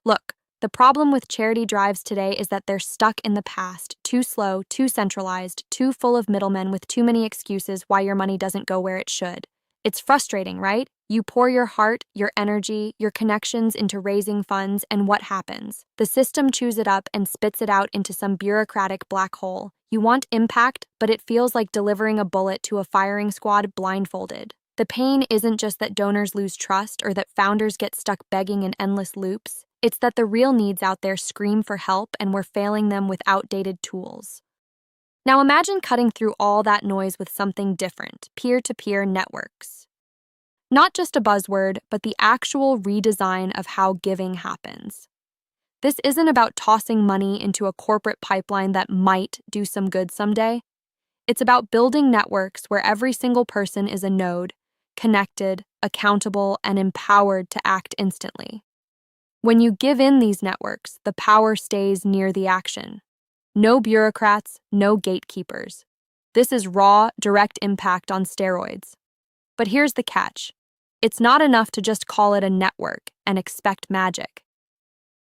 Look, the problem with charity drives today is that they're stuck in the past, too slow, too centralized, too full of middlemen with too many excuses why your money doesn't go where it should. It's frustrating, right? You pour your heart, your energy, your connections into raising funds, and what happens? The system chews it up and spits it out into some bureaucratic black hole. You want impact, but it feels like delivering a bullet to a firing squad blindfolded. The pain isn't just that donors lose trust or that founders get stuck begging in endless loops. It's that the real needs out there scream for help and we're failing them with outdated tools. Now imagine cutting through all that noise with something different, peer-to-peer networks. Not just a buzzword, but the actual redesign of how giving happens. This isn't about tossing money into a corporate pipeline that might do some good someday. It's about building networks where every single person is a node, connected, accountable, and empowered to act instantly. When you give in these networks, the power stays near the action. No bureaucrats, no gatekeepers. This is raw, direct impact on steroids. But here's the catch. It's not enough to just call it a network and expect magic.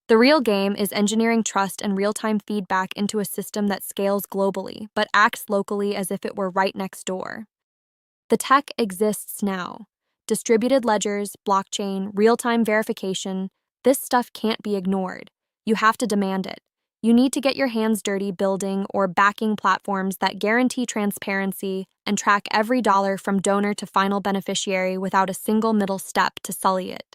The real game is engineering trust and real-time feedback into a system that scales globally, but acts locally as if it were right next door. The tech exists now. Distributed ledgers, blockchain, real-time verification. This stuff can't be ignored. You have to demand it. You need to get your hands dirty building or backing platforms that guarantee transparency and track every dollar from donor to final beneficiary without a single middle step to sully it.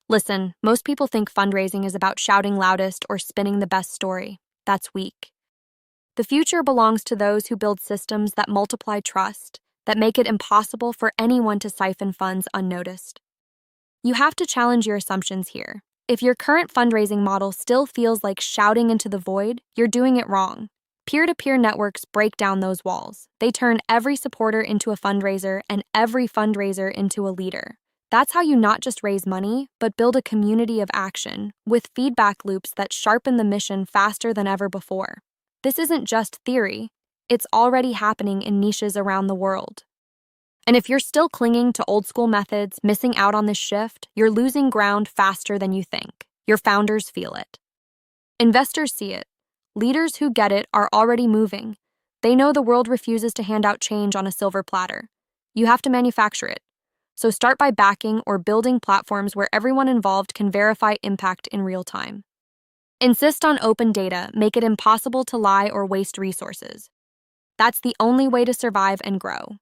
Listen, most people think fundraising is about shouting loudest or spinning the best story. That's weak. The future belongs to those who build systems that multiply trust, that make it impossible for anyone to siphon funds unnoticed. You have to challenge your assumptions here. If your current fundraising model still feels like shouting into the void, you're doing it wrong. Peer-to-peer networks break down those walls. They turn every supporter into a fundraiser and every fundraiser into a leader. That's how you not just raise money, but build a community of action, with feedback loops that sharpen the mission faster than ever before. This isn't just theory. It's already happening in niches around the world. And if you're still clinging to old-school methods, missing out on this shift, you're losing ground faster than you think. Your founders feel it. Investors see it. Leaders who get it are already moving. They know the world refuses to hand out change on a silver platter. You have to manufacture it. So start by backing or building platforms where everyone involved can verify impact in real time. Insist on open data, make it impossible to lie or waste resources. That's the only way to survive and grow.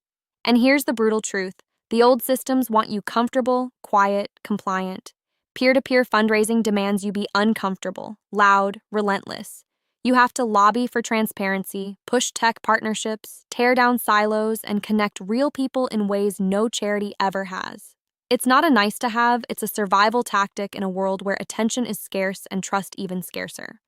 And here's the brutal truth. The old systems want you comfortable, quiet, compliant. Peer-to-peer fundraising demands you be uncomfortable, loud, relentless. You have to lobby for transparency, push tech partnerships, tear down silos, and connect real people in ways no charity ever has. It's not a nice to have, it's a survival tactic in a world where attention is scarce and trust even scarcer.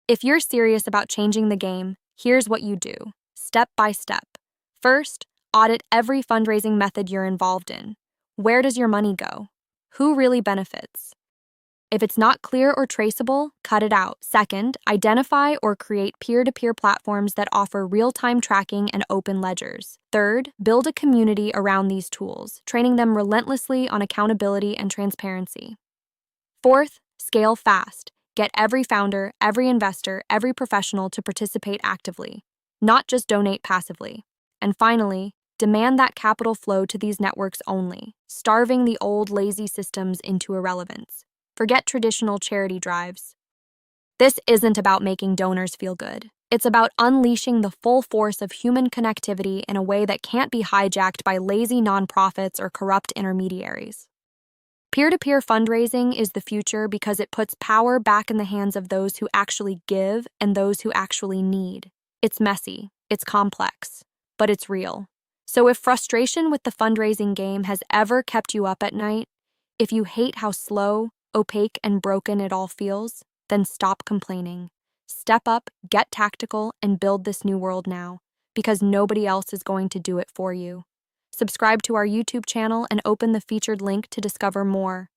If you're serious about changing the game, here's what you do, step by step. First, audit every fundraising method you're involved in. Where does your money go? Who really benefits? If it's not clear or traceable, cut it out. Second, identify or create peer-to-peer platforms that offer real-time tracking and open ledgers. Third, build a community around these tools, training them relentlessly on accountability and transparency. Fourth, scale fast. Get every founder, every investor, every professional to participate actively, not just donate passively. And finally, demand that capital flow to these networks only, starving the old lazy systems into irrelevance. Forget traditional charity drives. This isn't about making donors feel good. It's about unleashing the full force of human connectivity in a way that can't be hijacked by lazy nonprofits or corrupt intermediaries. Peer-to-peer fundraising is the future because it puts power back in the hands of those who actually give and those who actually need. It's messy, it's complex, but it's real. So if frustration with the fundraising game has ever kept you up at night, if you hate how slow, opaque, and broken it all feels, then stop complaining. Step up, get tactical, and build this new world now, because nobody else is going to do it for you. Subscribe to our YouTube channel and open the featured link to discover more.